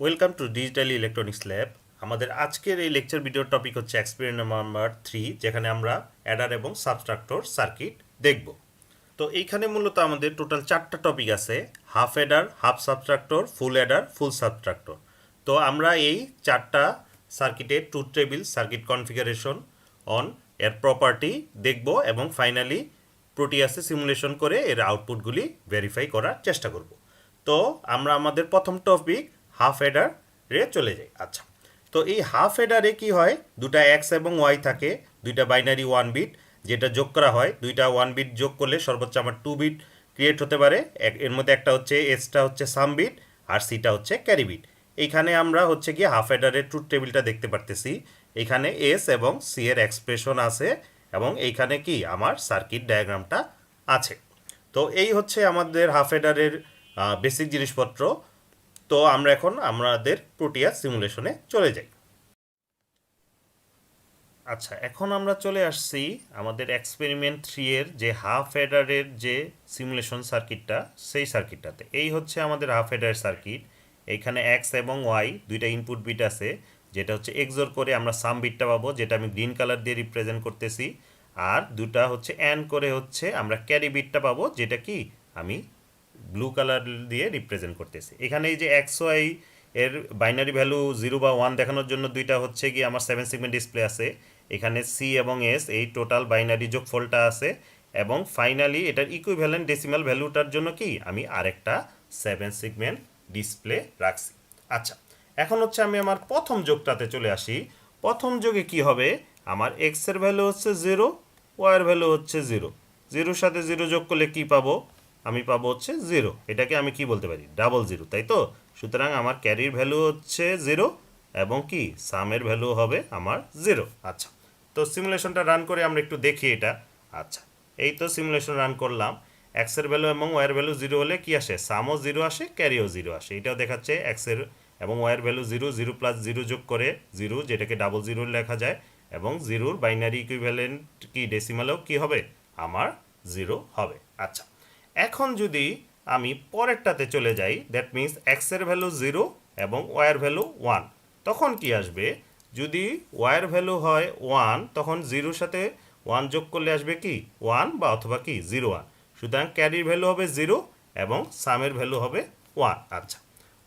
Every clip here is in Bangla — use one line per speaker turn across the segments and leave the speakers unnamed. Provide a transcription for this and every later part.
Welcome to digital electronics lab. আমাদের আজকের এই লেকচার ভিডিওর টপিক হচ্ছে এক্সপেরিমেন্ট নাম্বার 3, যেখানে আমরা অ্যাডার এবং সাবট্রাক্টর সার্কিট দেখব। তো এইখানে মূলত আমাদের টোটাল 4টা টপিক আছে: half adder, half subtractor, full adder, full subtractor. তো আমরা এই 4টা সার্কিটের truth table, circuit configuration on এর প্রপার্টি দেখব এবং ফাইনালি প্রোটিয়াসে সিমুলেশন করে এর আউটপুটগুলি ভেরিফাই করার চেষ্টা করব। তো আমরা আমাদের প্রথম টপিক হাফ অ্যাডারে চলে যাই। আচ্ছা, তো এই হাফ অ্যাডারে কি হয়, দুটা এক্স এবং ওয়াই থাকে, দুইটা বাইনারি 1 বিট যেটা যোগ করা হয়। দুইটা 1 বিট যোগ করলে সর্বোচ্চ আমার 2 বিট ক্রিয়েট হতে পারে। এর মধ্যে একটা হচ্ছে এসটা হচ্ছে সাম বিট আর সিটা হচ্ছে ক্যারি বিট। এইখানে আমরা হচ্ছে কি হাফ অ্যাডারের ট্রুথ টেবিলটা দেখতে পারতেছি। এখানে এস এবং সি এর এক্সপ্রেশন আছে এবং এইখানে কি আমার সার্কিট ডায়াগ্রামটা আছে। তো এই হচ্ছে আমাদের হাফ অ্যাডারের বেসিক জিনিসপত্র। তো আমরা এখন আমাদের প্রোটিয়াস সিমুলেশনে চলে যাই। আচ্ছা, এখন আমরা চলে আসছি আমাদের এক্সপেরিমেন্ট 3 এর যে হাফ অ্যাডারের যে সিমুলেশন সার্কিটটা, সেই সার্কিটটাতে। এই হচ্ছে আমাদের হাফ অ্যাডার সার্কিট। এইখানে এক্স এবং ওয়াই দুইটা ইনপুট বিট আছে, যেটা হচ্ছে এক্সোর করে আমরা সাম বিটটা পাবো, যেটা আমি গ্রিন কালার দিয়ে রিপ্রেজেন্ট করতেছি। আর দুটা হচ্ছে অ্যান্ড করে হচ্ছে আমরা ক্যারি বিটটা পাবো, যেটা কি আমি ব্লু কালার দিয়ে রিপ্রেজেন্ট করতেছি। এখানে এই যে এক্স ওয়াই এর বাইনারি ভ্যালু 0 বা 1 দেখানোর জন্য দুইটা হচ্ছে কি আমার 7 সেগমেন্ট ডিসপ্লে আছে। এখানে সি এবং এস এই টোটাল বাইনারি যোগফলটা আছে এবং ফাইনালি এটার ইকুইভ্যালেন্ট ডেসিমাল ভ্যালুটার জন্য কি আমি আরেকটা 7 সেগমেন্ট ডিসপ্লে রাখছি। আচ্ছা, এখন হচ্ছে আমি আমার প্রথম যোগটাতে চলে আসি। প্রথম যোগে কি হবে, আমার এক্স এর ভ্যালু হচ্ছে 0, ওয়াই এর ভ্যালু হচ্ছে 0। 0-র সাথে 0 যোগ করলে কি পাবো, আমি পাবো হচ্ছে 0। এটাকে আমি কি বলতে পারি, ডাবল 0, তাই তো? সুতরাং আমার ক্যারির ভ্যালু হচ্ছে 0 এবং কি সামের ভ্যালু হবে আমার 0। আচ্ছা, তো সিমুলেশনটা রান করে আমরা একটু দেখি এটা। আচ্ছা, এই তো সিমুলেশন রান করলাম। এক্সের ভ্যালু এবং ওয়াইয়ের ভ্যালু 0 হলে কি আসে, সামও 0 আসে, ক্যারিও 0 আসে। এটাও দেখাচ্ছে এক্সের এবং ওয়াইয়ের ভ্যালু 0, 0 প্লাস 0 যোগ করে 0, যেটাকে ডাবল 0 লেখা যায়। এবং 0-র বাইনারি ইকুইভ্যালেন্ট কি ডেসিমালেও কি হবে, আমার 0 হবে। আচ্ছা, এখন যদি আমি পরেরটাতে চলে যাই, দ্যাট মিন্স এক্সের ভ্যালু 0 এবং ওয়াইয়ের ভ্যালু 1, তখন কি আসবে, যদি ওয়াইয়ের ভ্যালু হয় 1, তখন 0-র সাথে 1 যোগ করলে আসবে কি 1 বা অথবা কি 0, 1। সুতরাং ক্যারির ভ্যালু হবে 0 এবং সামের ভ্যালু হবে 1। আচ্ছা,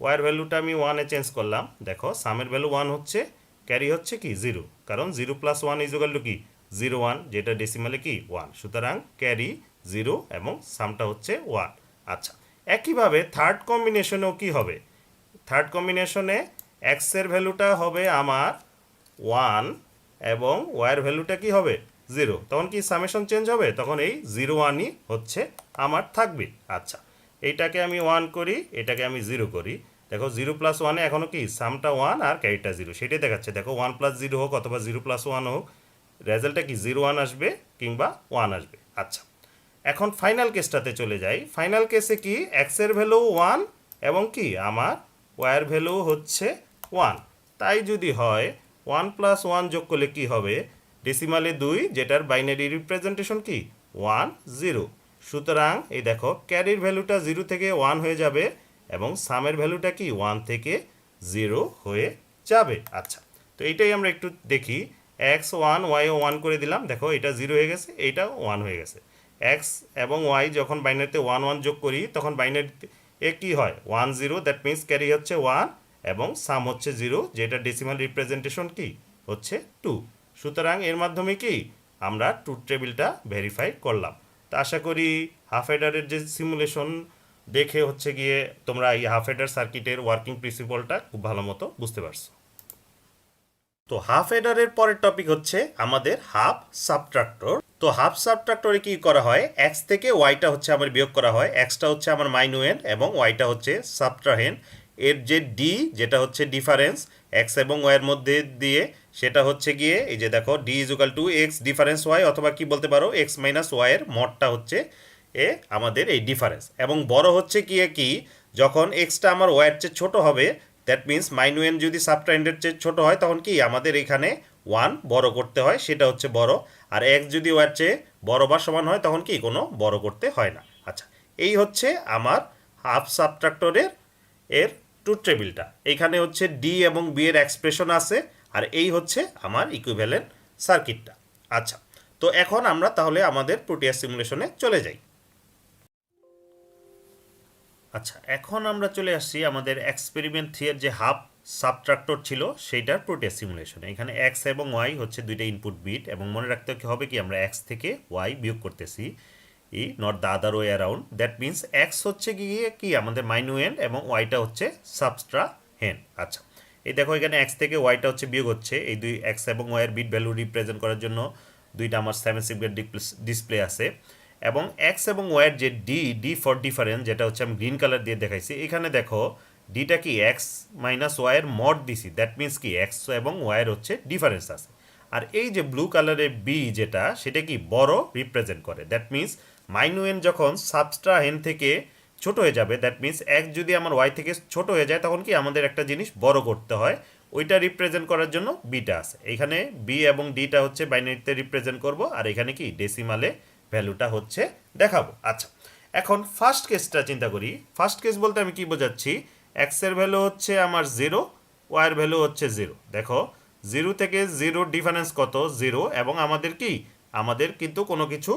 ওয়াইয়ের ভ্যালুটা আমি 1-এ চেঞ্জ করলাম। দেখো, সামের ভ্যালু 1 হচ্ছে, ক্যারি হচ্ছে কি 0, কারণ 0 প্লাস 1 ইজুগাল টু কি 0, 1, যেটা ডেসিমালে কি 1। সুতরাং ক্যারি 0 এবং সামটা হচ্ছে 1। আচ্ছা, একইভাবে থার্ড কম্বিনেশনেও কি হবে, থার্ড কম্বিনেশনে এক্সের ভ্যালুটা হবে আমার 1 এবং ওয়াইয়ের ভ্যালুটা কি হবে 0। তখন কি সামেশন চেঞ্জ হবে, তখন এই 0, 1ই হচ্ছে আমার থাকবে। আচ্ছা, এইটাকে আমি 1 করি, এটাকে আমি 0 করি। দেখো, 0 প্লাস 1-এ এখনও কি সামটা 1 আর ক্যারিটা 0, সেটাই দেখাচ্ছে। দেখো, 1 প্লাস 0 হোক অথবা 0 প্লাস 1 হোক, রেজাল্টটা কি 0, 1 আসবে কিংবা 1 আসবে। আচ্ছা, এখন ফাইনাল কেসটাতে চলে যাই। ফাইনাল কেসে কি এক্সের ভ্যালু 1 এবং কি আমার ওয়াইয়ের ভ্যালু হচ্ছে 1। তাই যদি হয় 1 প্লাস 1 যোগ করলে কি হবে, ডেসিমালে 2, যেটার বাইনারি রিপ্রেজেন্টেশন কি 1, 0। সুতরাং এই দেখো, ক্যারির ভ্যালুটা 0 থেকে 1 হয়ে যাবে এবং সামের ভ্যালুটা কি 1 থেকে 0 হয়ে যাবে। আচ্ছা, তো এইটাই আমরা একটু দেখি। এক্স 1, ওয়াইও 1 করে দিলাম। দেখো, এটা 0 হয়ে গেছে, এইটাও 1 হয়ে গেছে। এক্স এবং ওয়াই যখন বাইনারিতে 1, 1 যোগ করি, তখন বাইনারিতে এ কী হয় 1, 0, দ্যাট মিন্স ক্যারি হচ্ছে 1 এবং সাম হচ্ছে 0, যেটা ডেসিমাল রিপ্রেজেন্টেশন কি হচ্ছে 2। সুতরাং এর মাধ্যমে কি আমরা ট্রুথ টেবিলটা ভেরিফাই করলাম। তো আশা করি হাফ অ্যাডারের যে সিমুলেশন দেখে হচ্ছে গিয়ে তোমরা এই হাফ অ্যাডার সার্কিটের ওয়ার্কিং প্রিন্সিপালটা খুব ভালো মতো বুঝতে পারছো। তো হাফ অ্যাডারের পরের টপিক হচ্ছে আমাদের হাফ সাবট্রাক্টর। তো হাফ সাবট্রাক্টরে কি করা হয়, এক্স থেকে ওয়াইটা হচ্ছে আমার বিয়োগ করা হয়। এক্সটা হচ্ছে আমার মাইনুয়েন্ট এবং ওয়াইটা হচ্ছে সাবট্রাহেন্ট। এর যে ডি, যেটা হচ্ছে ডিফারেন্স এক্স এবং ওয়াইয়ের মধ্যে দিয়ে, সেটা হচ্ছে গিয়ে এই যে দেখো, D equal to X difference Y, অথবা কি বলতে পারো এক্স মাইনাস ওয়াইয়ের মডটা হচ্ছে আমাদের এই ডিফারেন্স। এবং বড় হচ্ছে কি যখন এক্সটা আমার ওয়াইয়ের চেয়ে ছোটো হবে, দ্যাট মিন্স মাইনুয়েন যদি সাবট্রাহেন্ডের চেয়ে ছোটো হয়, তখন কি আমাদের এখানে 1 বড় করতে হয়, সেটা হচ্ছে বড়। আর এক্স যদি ওয়ার চেয়ে বড় বা সমান হয়, তখন কি কোনো বড় করতে হয় না। আচ্ছা, এই হচ্ছে আমার হাফ সাবট্রাক্টরের এর ট্রুথ টেবিলটা। এইখানে হচ্ছে ডি এবং বি এর এক্সপ্রেশন আছে, আর এই হচ্ছে আমার ইকুইভ্যালেন্ট সার্কিটটা। আচ্ছা, তো এখন আমরা তাহলে আমাদের প্রোটিয়াস সিমুলেশনে চলে যাই। আচ্ছা, এখন আমরা চলে আসছি আমাদের এক্সপেরিমেন্ট 3 এর যে হাফ সাবট্রাক্টর ছিল সেইটার প্রোটিয়াস সিমুলেশনে। এখানে এক্স এবং ওয়াই হচ্ছে দুইটা ইনপুট বিট, এবং মনে রাখতে হবে কি আমরা এক্স থেকে ওয়াই বিয়োগ করতেছি, not the other way around. That means x হচ্ছে গিয়ে কি আমাদের মাইনুয়েন্ড এবং ওয়াইটা হচ্ছে সাবস্ট্রাহেন্ড। আচ্ছা, এই দেখো এখানে এক্স থেকে ওয়াইটা হচ্ছে বিয়োগ হচ্ছে, এই দুই এক্স এবং ওয়াইয়ের বিট ভ্যালু রিপ্রেজেন্ট করার জন্য দুইটা আমার 7 বিট ডিসপ্লে আছে। এবং এক্স এবং ওয়াইয়ের যে ডি ফর ডিফারেন্স, যেটা হচ্ছে আমি গ্রিন কালার দিয়ে দেখাইছি, এখানে দেখো ডিটা কি এক্স মাইনাস ওয়াইয়ের মড দিছি। দ্যাট মিনস কি এক্স এবং ওয়াইয়ের হচ্ছে ডিফারেন্স আছে। আর এই যে ব্লু কালারের বি যেটা, সেটা কি বড় রিপ্রেজেন্ট করে। দ্যাট মিনস মাইনুয়েন যখন সাবস্ট্রাহেন্ড থেকে ছোট হয়ে যাবে, দ্যাট মিনস এক্স যদি আমার ওয়াই থেকে ছোট হয়ে যায়, তখন কি আমাদের একটা জিনিস বড় করতে হয়, ওইটা রিপ্রেজেন্ট করার জন্য বিটা আছে। এখানে বি এবং ডিটা হচ্ছে বাইনারিতে রিপ্রেজেন্ট করব, আর এখানে কি ডেসিমালে ভ্যালুটা হচ্ছে দেখাবো। আচ্ছা, এখন ফার্স্ট কেসটা চিন্তা করি। ফার্স্ট কেস বলতে আমি কি বোঝাচ্ছি, এক্সের ভ্যালু হচ্ছে আমার 0, ওয়াইয়ের ভ্যালু হচ্ছে 0। দেখো 0 থেকে 0 ডিফারেন্স কত, 0, এবং আমাদের কি আমাদের কিন্তু কোনো কিছু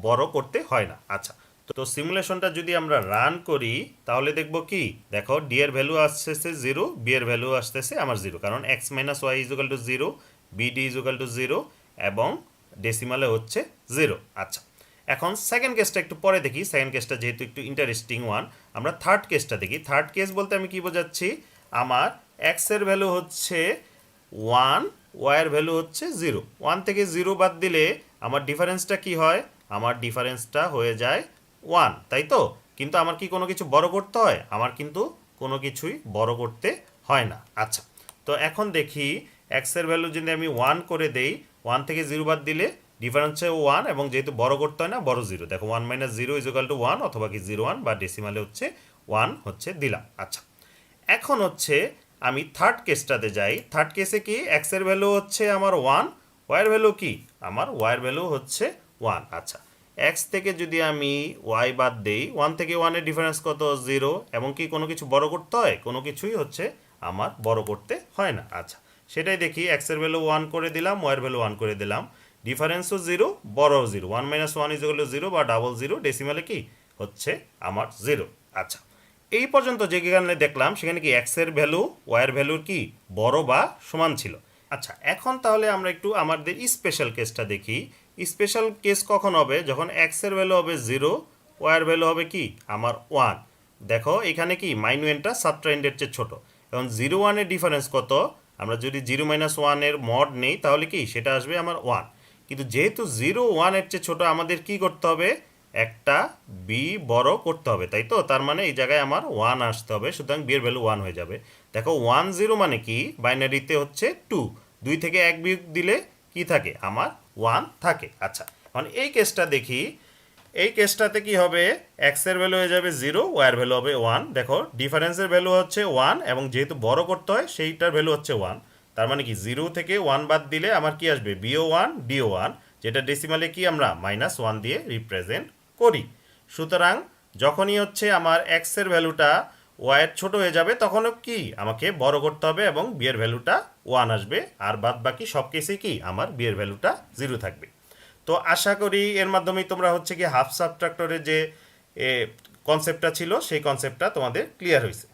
বড় করতে হয় না। আচ্ছা, তো সিমুলেশনটা যদি আমরা রান করি তাহলে দেখব কি, দেখো ডি এর ভ্যালু আসতেছে 0, বি এর ভ্যালু আসতেছে আমার 0, কারণ X minus Y is equal to 0, BD is equal to 0, এবং ডেসিমালে হচ্ছে 0। আচ্ছা, এখন সেকেন্ড কেসটা একটু পরে দেখি। সেকেন্ড কেসটা যেহেতু একটু ইন্টারেস্টিং ওয়ান, আমরা থার্ড কেসটা দেখি। থার্ড কেস বলতে আমি কি বোঝাচ্ছি, আমার এক্স এর ভ্যালু হচ্ছে 1, ওয়াইয়ের ভ্যালু হচ্ছে 0। 1 থেকে 0 বাদ দিলে আমার ডিফারেন্সটা কি হয়, আমার ডিফারেন্সটা হয়ে যায় 1, তাই তো? কিন্তু আমার কি কোনো কিছু বড় করতে হয়? আমার কিন্তু কোনো কিছুই বড় করতে হয় না। আচ্ছা, তো এখন দেখি এক্স এর ভ্যালু যদি আমি 1 করে দেই, 1 থেকে 0 বাদ দিলে ডিফারেন্স হচ্ছে 1, এবং যেহেতু বড় করতে হয় না, বড় 0। দেখো 1 মাইনাস 0 ইজ ইকুয়াল টু 1, অথবা কি 0 1, বা ডেসিমালে হচ্ছে 1 হচ্ছে দিলাম। আচ্ছা, এখন হচ্ছে আমি থার্ড কেসটাতে যাই। থার্ড কেসে কি এক্স এর ভ্যালু হচ্ছে আমার 1, ওয়াইয়ের ভ্যালু কি আমার ওয়াইয়ের ভ্যালু হচ্ছে 1। আচ্ছা, এক্স থেকে যদি আমি ওয়াই বাদ দেই, 1 থেকে 1 এর ডিফারেন্স কত, 0, এবং কি কোনো কিছু বড় করতে হয়, কোনো কিছুই হচ্ছে আমার বড় করতে হয় না। আচ্ছা, সেটাই দেখি, এক্স এর ভ্যালু 1 করে দিলাম, ওয়াইয়ের ভ্যালু 1 করে দিলাম, ডিফারেন্সও 0, বড় 0, 1 মাইনাস 1 ইজ ইকুয়াল টু 0, বা ডাবল 0, ডেসিমালে কি হচ্ছে আমার 0। আচ্ছা, এই পর্যন্ত যেখানে দেখলাম সেখানে কি এক্স এর ভ্যালু ওয়াইয়ের ভ্যালুর কি বড় বা সমান ছিল। আচ্ছা, এখন তাহলে আমরা একটু আমাদের স্পেশাল কেসটা দেখি। স্পেশাল কেস কখন হবে, যখন এক্স এর ভ্যালু হবে 0, ওয়াইয়ের ভ্যালু হবে কি আমার 1। দেখো এখানে কি মাইনুয়েন্টটা সাবট্রাহেন্ডের চেয়ে ছোট, এখন 0 1 এর ডিফারেন্স কত, আমরা যদি 0 মাইনাস 1 এর মড নেই তাহলে কি সেটা আসবে আমার 1। কিন্তু যেহেতু 0 1 এর চেয়ে ছোট, আমাদের কি করতে হবে, একটা বি বড় করতে হবে, তাই তো? তার মানে এই জায়গায় আমার 1 আসতে হবে, সুতরাং বি এর ভ্যালু 1 হয়ে যাবে। দেখো 1 0 মানে কি, বাইনারিতে হচ্ছে 2, 2 থেকে 1 বিয়োগ দিলে কি থাকে, আমার 1 থাকে। আচ্ছা, এখন এই কেসটা দেখি। এই কেসটাতে কি হবে, এক্স এর ভ্যালু হয়ে যাবে 0, ওয়াইয়ের ভ্যালু হবে 1। দেখো ডিফারেন্সের ভ্যালু হচ্ছে 1, এবং যেহেতু বড় করতে হয় সেইটার ভ্যালু হচ্ছে 1। তার মানে কি 0 থেকে 1 বাদ দিলে আমার কি আসবে, বিও 1 ডিও 1, যেটা ডেসিমালে কি আমরা -1 দিয়ে রিপ্রেজেন্ট করি। সুতরাং যখনই হচ্ছে আমার এক্স এর ভ্যালুটা ওয়াইয়ের ছোট হয়ে যাবে, তখনও কি আমাকে বড় করতে হবে, এবং বি এর ভ্যালুটা 1 আসবে, আর বাদ বাকি সব কেসে কি আমার বি এর ভ্যালুটা 0 থাকবে। তো আশা করি এর মাধ্যমেই তোমরা হচ্ছে কি হাফ সাবট্রাক্টরের যে কনসেপ্টটা ছিল সেই কনসেপ্টটা তোমাদের ক্লিয়ার হয়েছে।